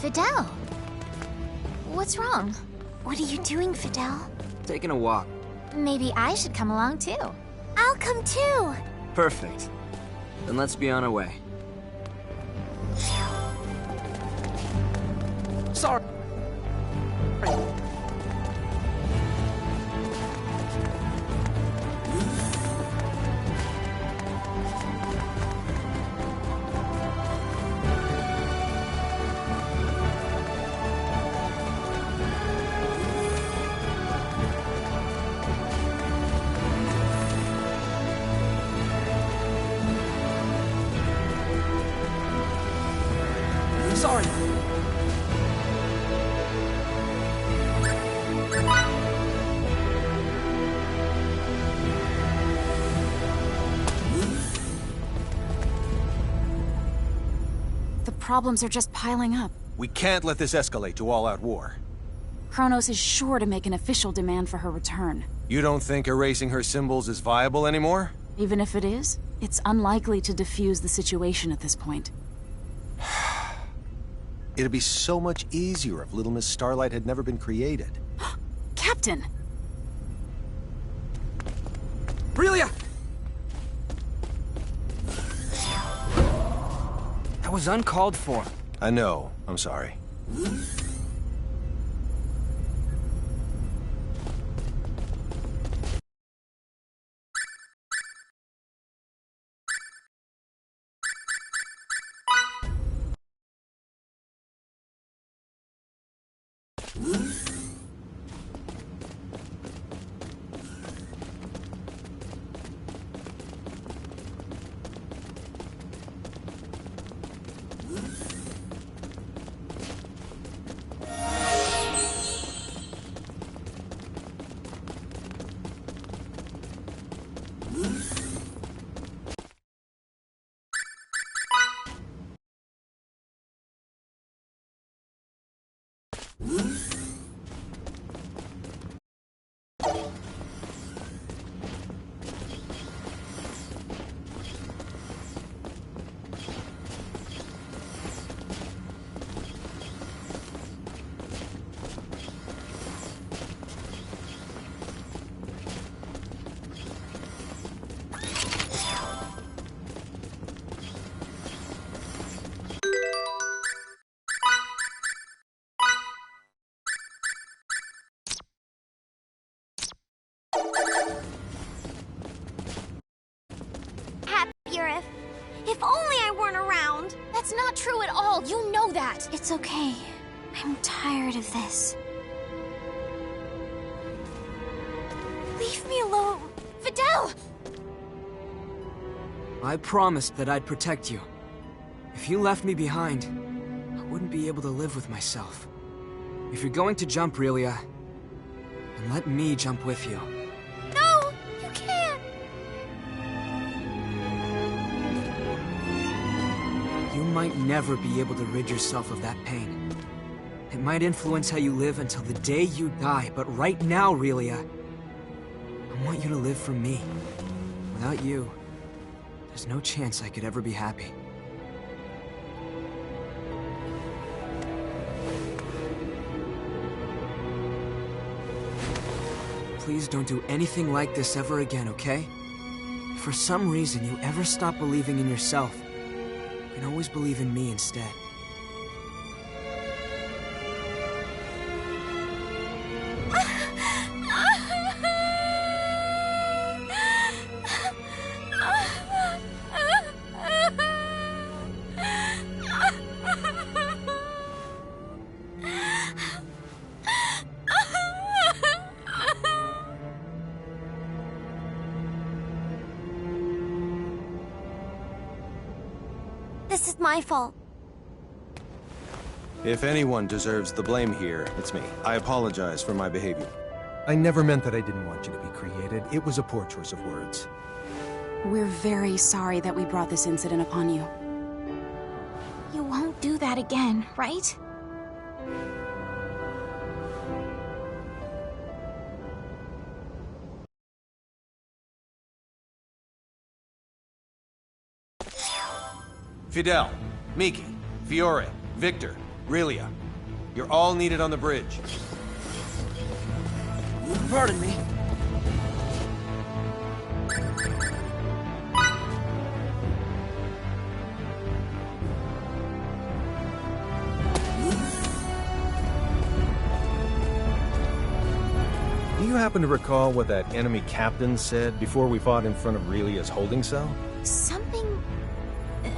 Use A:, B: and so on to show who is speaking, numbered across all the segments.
A: Fidel! What's wrong? What are you doing, Fidel?
B: Taking a walk.
A: Maybe I should come along too. I'll come too!
B: Perfect. Then let's be on our way. Sorry. Sorry.
C: The problems are just piling up.
D: We can't let this escalate to all-out war.
C: Kronos is sure to make an official demand for her return.
D: You don't think erasing her symbols is viable anymore?
C: Even if it is, it's unlikely to defuse the situation at this point.
D: It'd be so much easier if Little Miss Starlight had never been created.
C: Captain!
B: Aurelia! That was uncalled for.
D: I know. I'm sorry.
A: Happier if only I weren't around. That's not true at all. You know that. It's okay. I'm tired of this. Leave me alone. Fidel!
B: I promised that I'd protect you. If you left me behind, I wouldn't be able to live with myself. If you're going to jump, Aurelia, then let me jump with you.
A: No! You can't!
B: You might never be able to rid yourself of that pain. It might influence how you live until the day you die, but right now, Aurelia, I want you to live for me. Without you, there's no chance I could ever be happy. Please don't do anything like this ever again, okay? If for some reason you ever stop believing in yourself, you can always believe in me instead.
A: This is my fault.
D: If anyone deserves the blame here, it's me. I apologize for my behavior. I never meant that I didn't want you to be created. It was a poor choice of words.
C: We're very sorry that we brought this incident upon you.
A: You won't do that again, right?
D: Fidel, Miki, Fiore, Victor, Relia, you're all needed on the bridge.
B: Pardon me.
D: Do you happen to recall what that enemy captain said before we fought in front of Relia's holding cell?
A: Something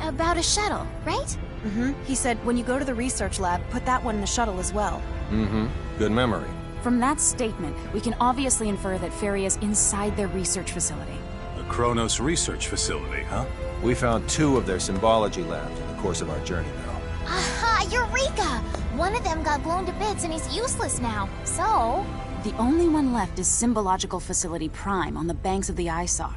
A: about a shuttle, right?
C: Mm-hmm. He said, when you go to the research lab, put that one in the shuttle as well.
D: Mm-hmm. Good memory.
C: From that statement, we can obviously infer that Feria's inside their research facility.
E: The Kronos research facility, huh?
D: We found 2 of their symbology labs in the course of our journey, though.
A: Aha! Eureka! One of them got blown to bits and he's useless now. So...
C: The only one left is Symbological Facility Prime on the banks of the Isoc.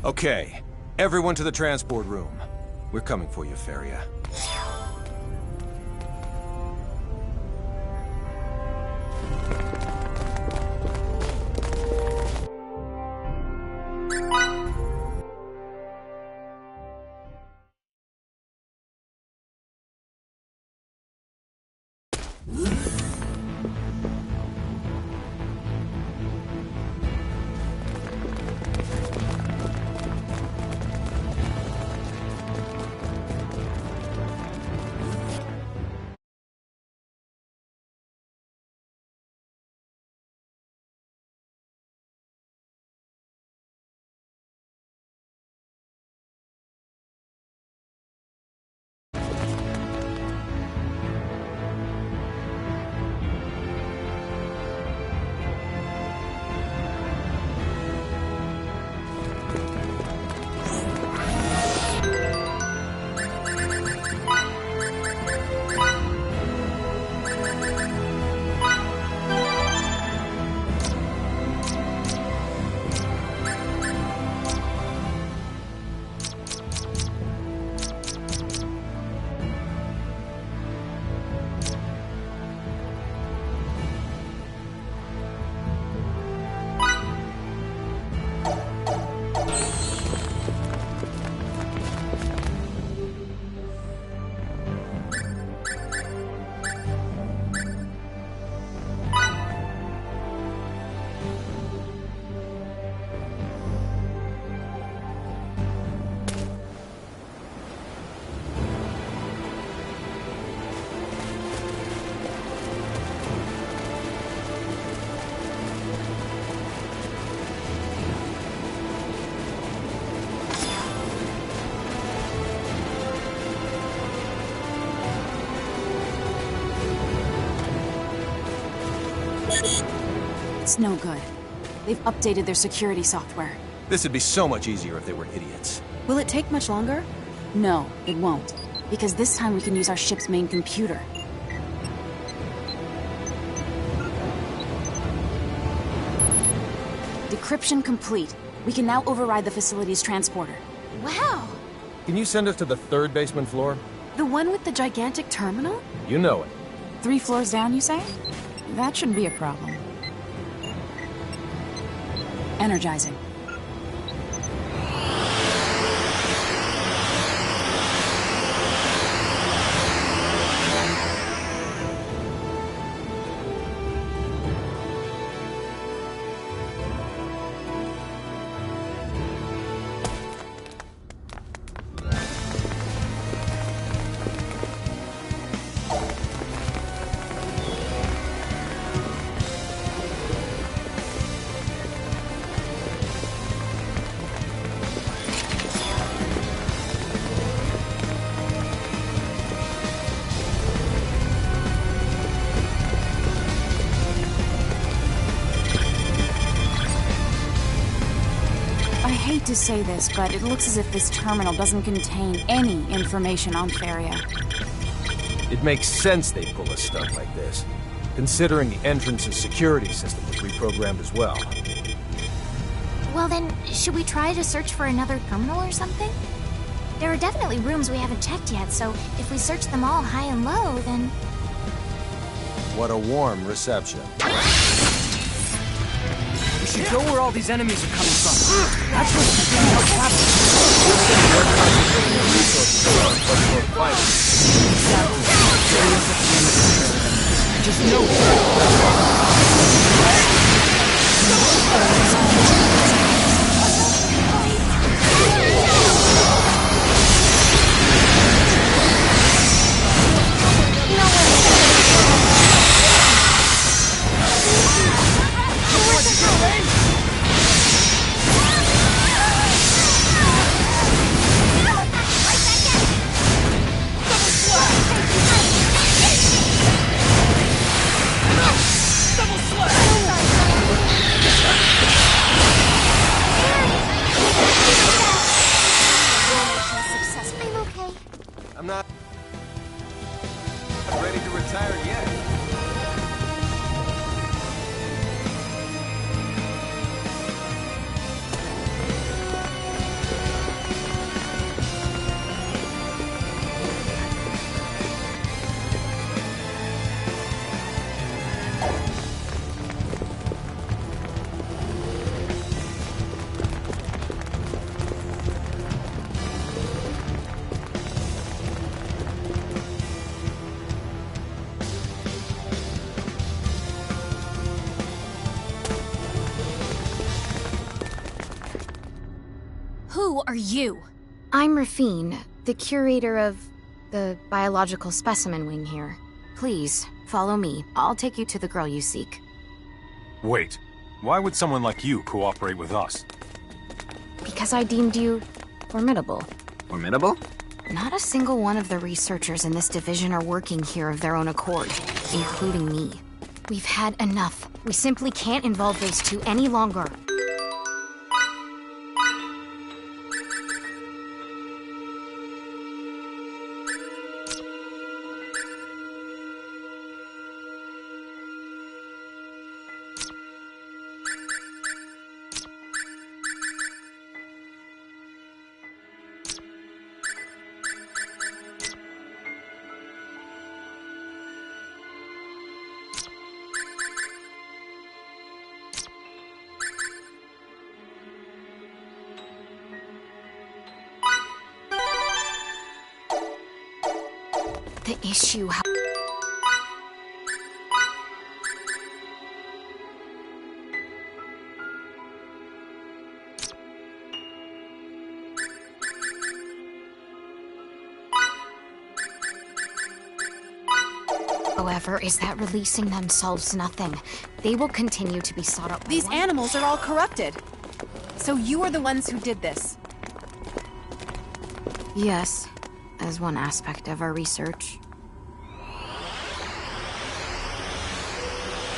D: Okay, everyone to the transport room. We're coming for you, Feria.
C: It's no good. They've updated their security software.
D: This would be so much easier if they were idiots.
C: Will it take much longer? No, it won't. Because this time we can use our ship's main computer. Decryption complete. We can now override the facility's transporter.
A: Wow!
D: Can you send us to the 3rd basement floor?
C: The one with the gigantic terminal?
D: You know it.
C: 3 floors down, you say? That shouldn't be a problem. Energizing. I hate to say this, but it looks as if this terminal doesn't contain any information on Feria.
D: It makes sense they pull a stunt like this, considering the entrance's security system was reprogrammed as well.
A: Well then, should we try to search for another terminal or something? There are definitely rooms we haven't checked yet, so if we search them all high and low, then...
D: What a warm reception.
B: We should go where all these enemies are coming from. That's what's beginning our travel.
D: I'm not ready to retire yet.
A: Who are you?
C: I'm Rafine, the curator of the biological specimen wing here. Please, follow me. I'll take you to the girl you seek.
E: Wait, why would someone like you cooperate with us?
C: Because I deemed you formidable.
B: Formidable?
C: Not a single one of the researchers in this division are working here of their own accord, including me. We've had enough. We simply can't involve those two any longer. The issue, however, is that releasing them solves nothing. They will continue to be sought out.
F: These animals are all corrupted. So you are the ones who did this?
C: Yes, as one aspect of our research.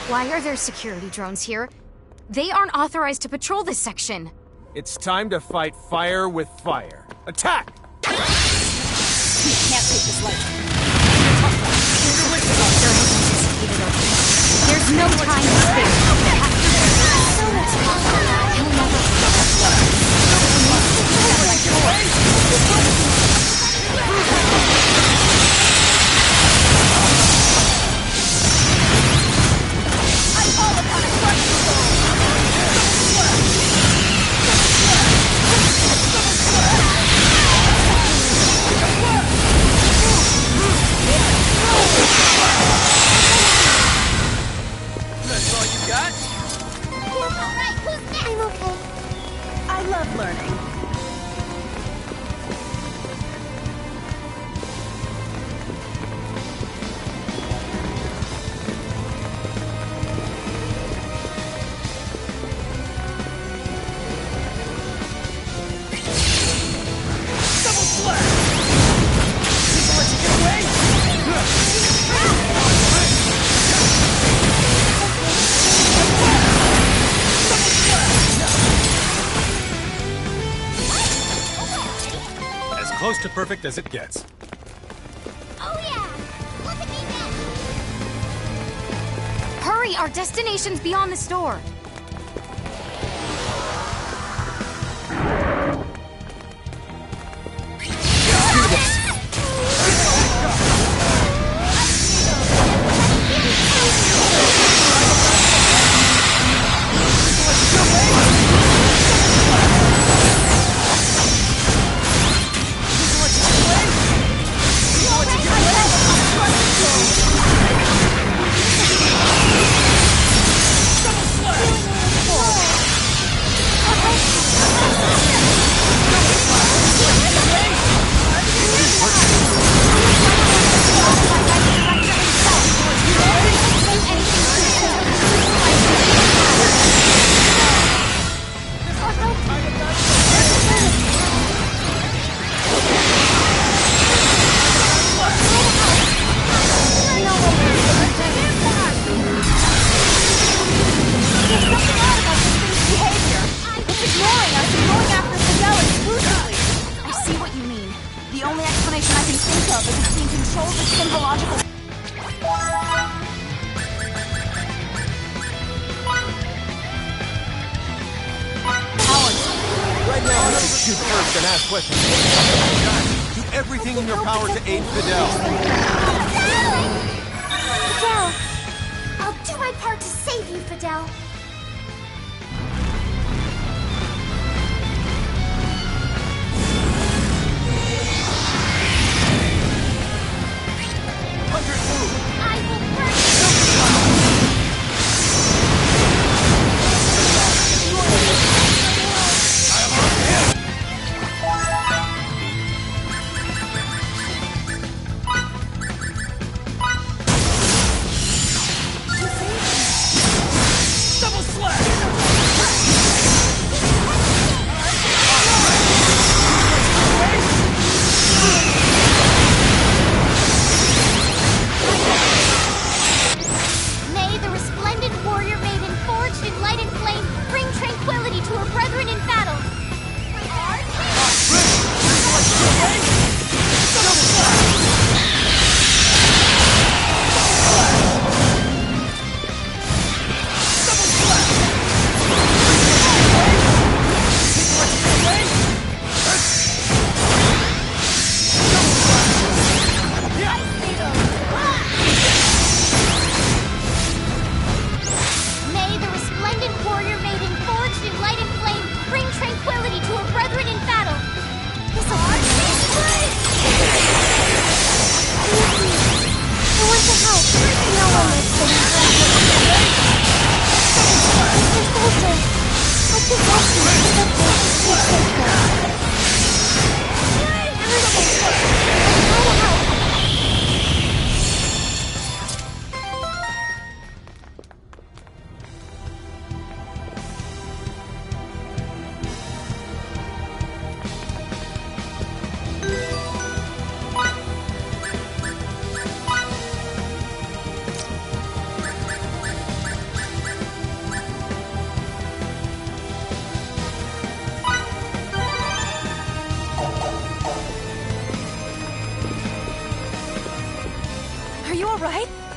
C: Why are there security drones here? They aren't authorized to patrol this section.
D: It's time to fight fire with fire. Attack!
F: We can't take this lightly.
C: There's no time to spare.
B: That's all you got?
A: Who's alright? Who's next? I'm okay.
F: I love learning.
E: Close to perfect as it gets.
A: Oh yeah! Look at me now!
C: Hurry, our destination's beyond the store.
F: can think of as it's being controlled with symbological...
D: Right now, you should shoot first and ask questions. Do everything in your power to aid Fidel.
A: Fidel! I'll do my part to save you, Fidel. I will burn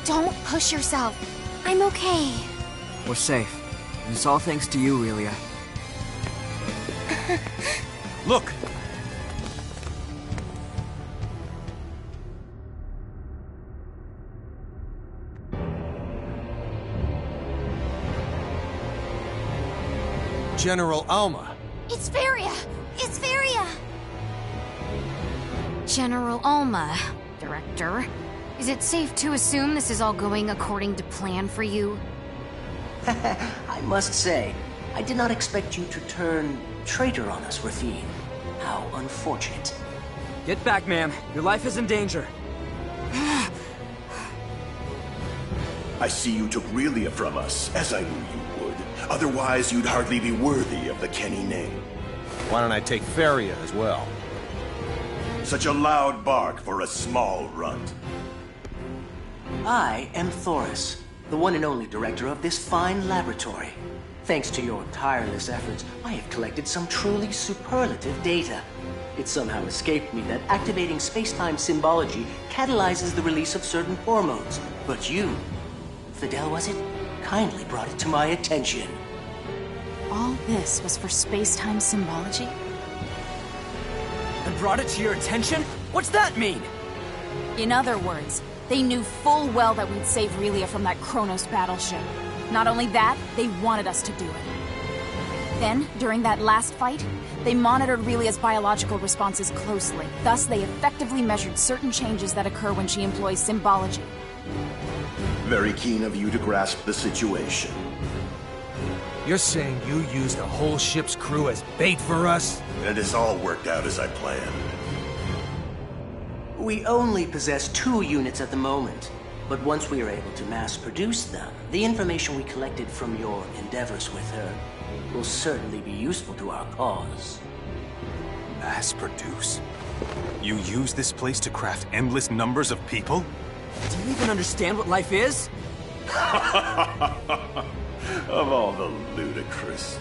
C: Don't push yourself. I'm okay.
B: We're safe. And it's all thanks to you, Aurelia.
E: Look!
D: General Alma.
A: It's Varia! It's Varia!
C: General Alma, Director. Is it safe to assume this is all going according to plan for you?
G: I must say, I did not expect you to turn traitor on us, Rafine. How unfortunate.
B: Get back, ma'am. Your life is in danger.
H: I see you took Relia from us, as I knew you would. Otherwise, you'd hardly be worthy of the Kenny name.
D: Why don't I take Feria as well?
H: Such a loud bark for a small runt.
G: I am Thoris, the one and only director of this fine laboratory. Thanks to your tireless efforts, I have collected some truly superlative data. It somehow escaped me that activating space-time symbology catalyzes the release of certain hormones. But you, Fidel was it, kindly brought it to my attention.
F: All this was for space-time symbology?
B: And brought it to your attention? What's that mean?
F: In other words, they knew full well that we'd save Relia from that Kronos battleship. Not only that, they wanted us to do it. Then, during that last fight, they monitored Relia's biological responses closely. Thus, they effectively measured certain changes that occur when she employs symbology.
H: Very keen of you to grasp the situation.
D: You're saying you used the whole ship's crew as bait for us?
H: It has all worked out as I planned.
G: We only possess 2 units at the moment, but once we are able to mass produce them, the information we collected from your endeavors with her will certainly be useful to our cause.
E: Mass produce? You use this place to craft endless numbers of people?
B: Do you even understand what life is?
H: Of all the ludicrous.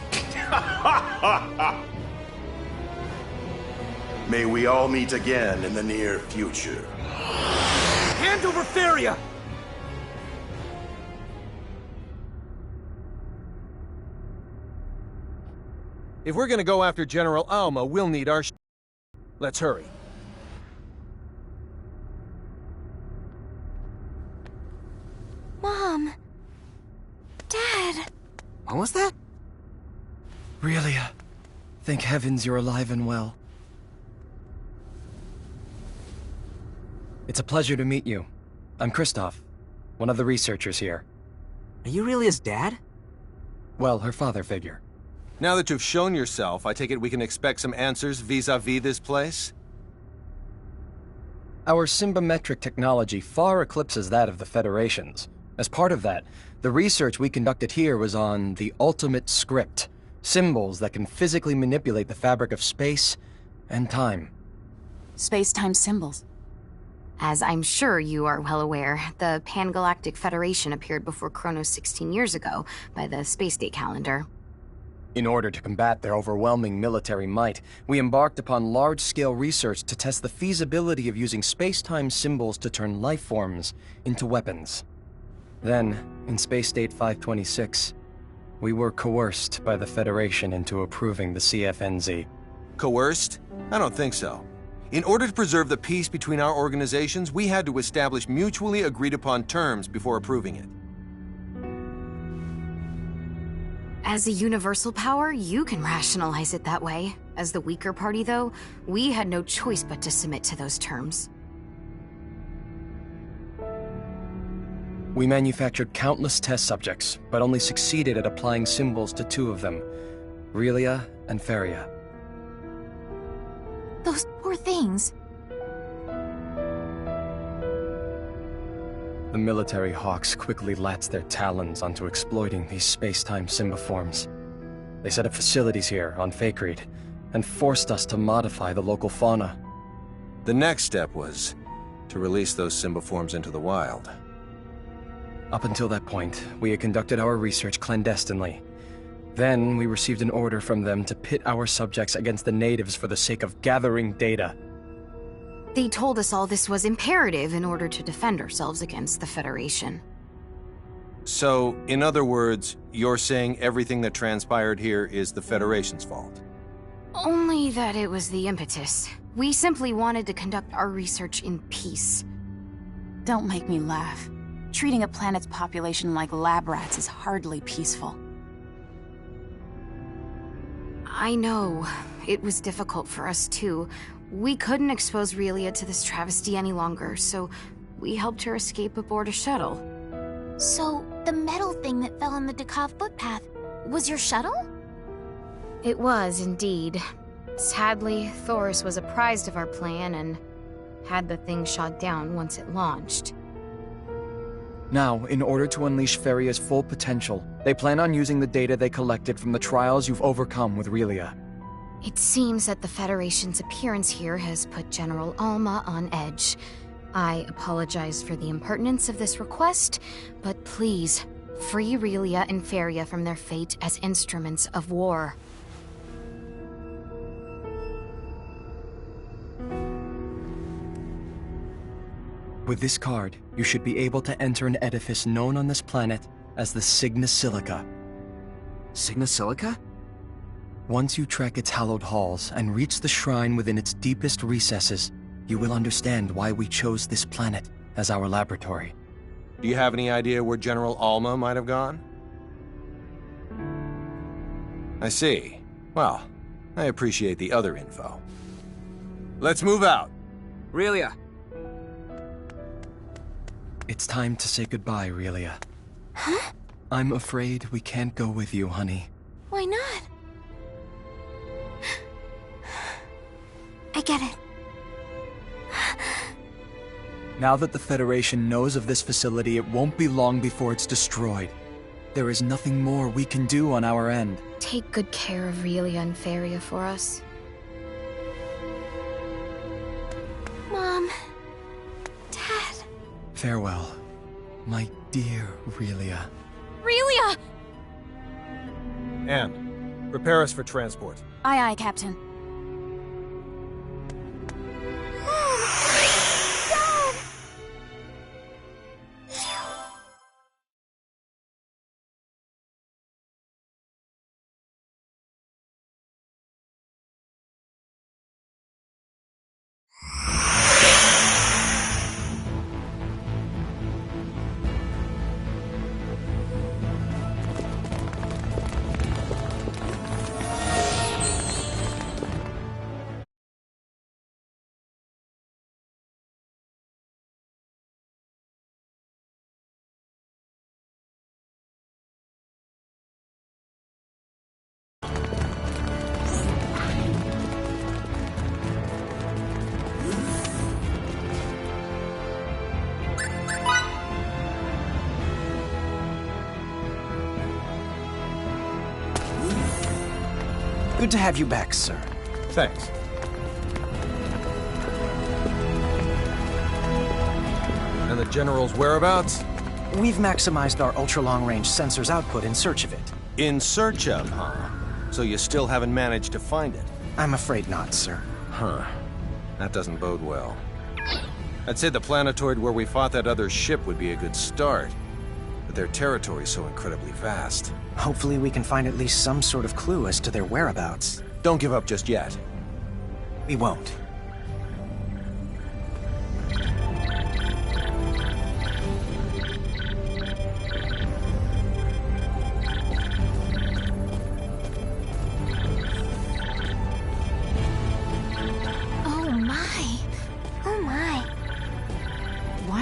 H: May we all meet again in the near future.
B: Hand over Feria!
D: If we're gonna go after General Alma, we'll need our Let's hurry.
A: Mom. Dad.
B: What was that?
I: Relia, thank heavens you're alive and well. It's a pleasure to meet you. I'm Kristoff, one of the researchers here.
B: Are you really his dad?
I: Well, her father figure.
D: Now that you've shown yourself, I take it we can expect some answers vis-a-vis this place?
I: Our symbometric technology far eclipses that of the Federation's. As part of that, the research we conducted here was on the ultimate script, symbols that can physically manipulate the fabric of space and time.
F: Space-time symbols.
C: As I'm sure you are well aware, the Pan-Galactic Federation appeared before Chronos 16 years ago by the space date calendar.
I: In order to combat their overwhelming military might, we embarked upon large-scale research to test the feasibility of using space-time symbols to turn life forms into weapons. Then, in Space Date 526, we were coerced by the Federation into approving the CFNZ.
D: Coerced? I don't think so. In order to preserve the peace between our organizations, we had to establish mutually agreed-upon terms before approving it.
C: As a universal power, you can rationalize it that way. As the weaker party, though, we had no choice but to submit to those terms.
I: We manufactured countless test subjects, but only succeeded at applying symbols to two of them, Relia and Feria.
A: Those poor things.
I: The military hawks quickly latched their talons onto exploiting these space-time symboforms. They set up facilities here on Faekrid, and forced us to modify the local fauna.
D: The next step was to release those symboforms into the wild.
I: Up until that point, we had conducted our research clandestinely. Then, we received an order from them to pit our subjects against the natives for the sake of gathering data.
C: They told us all this was imperative in order to defend ourselves against the Federation.
D: So, in other words, you're saying everything that transpired here is the Federation's fault?
C: Only that it was the impetus. We simply wanted to conduct our research in peace.
F: Don't make me laugh. Treating a planet's population like lab rats is hardly peaceful.
C: I know. It was difficult for us, too. We couldn't expose Relia to this travesty any longer, so we helped her escape aboard a shuttle.
A: So, the metal thing that fell in the Dekov footpath was your shuttle?
C: It was, indeed. Sadly, Thoris was apprised of our plan and had the thing shot down once it launched.
I: Now, in order to unleash Feria's full potential, they plan on using the data they collected from the trials you've overcome with Relia.
C: It seems that the Federation's appearance here has put General Alma on edge. I apologize for the impertinence of this request, but please, free Relia and Feria from their fate as instruments of war.
I: With this card, you should be able to enter an edifice known on this planet as the Signa Silica.
B: Signa Silica?
I: Once you trek its hallowed halls and reach the shrine within its deepest recesses, you will understand why we chose this planet as our laboratory.
D: Do you have any idea where General Alma might have gone? I see. Well, I appreciate the other info. Let's move out.
B: Relia.
I: It's time to say goodbye, Relia.
A: Huh?
I: I'm afraid we can't go with you, honey.
A: Why not? I get it.
I: Now that the Federation knows of this facility, it won't be long before it's destroyed. There is nothing more we can do on our end.
C: Take good care of Relia and Feria for us.
A: Mom. Dad.
I: Farewell, my dear Relia.
A: Relia!
D: And prepare us for transport.
F: Aye, aye, Captain.
I: Good to have you back, sir.
D: Thanks. And the General's whereabouts?
I: We've maximized our ultra-long-range sensor's output in search of it.
D: In search of, huh? So you still haven't managed to find it?
I: I'm afraid not, sir.
D: Huh. That doesn't bode well. I'd say the planetoid where we fought that other ship would be a good start. But their territory's so incredibly vast.
I: Hopefully we can find at least some sort of clue as to their whereabouts.
D: Don't give up just yet.
I: We won't.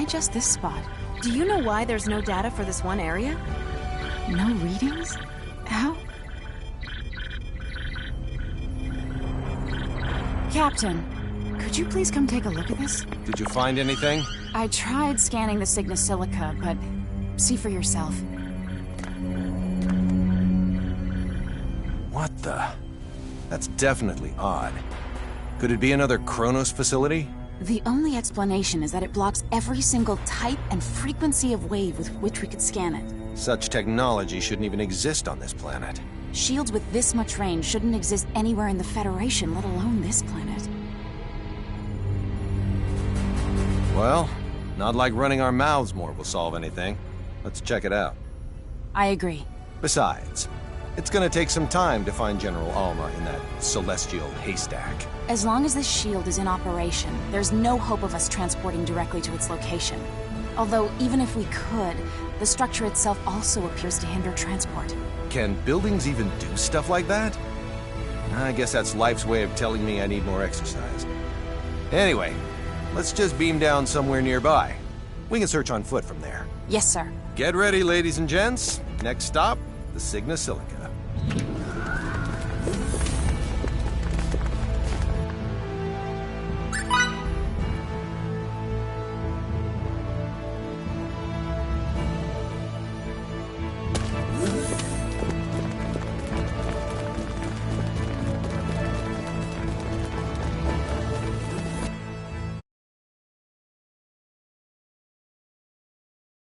F: Just this spot.
J: Do you know why there's no data for this one area?
F: No readings? How? Captain, could you please come take a look at this?
D: Did you find anything?
F: I tried scanning the Signosilica, but see for yourself.
D: What the? That's definitely odd. Could it be another Kronos facility?
F: The only explanation is that it blocks every single type and frequency of wave with which we could scan it.
D: Such technology shouldn't even exist on this planet.
F: Shields with this much range shouldn't exist anywhere in the Federation, let alone this planet.
D: Well, not like running our mouths more will solve anything. Let's check it out.
F: I agree.
D: Besides, it's gonna take some time to find General Alma in that celestial haystack.
F: As long as this shield is in operation, there's no hope of us transporting directly to its location. Although, even if we could, the structure itself also appears to hinder transport.
D: Can buildings even do stuff like that? I guess that's life's way of telling me I need more exercise. Anyway, let's just beam down somewhere nearby. We can search on foot from there.
F: Yes, sir.
D: Get ready, ladies and gents. Next stop, the Signosilica.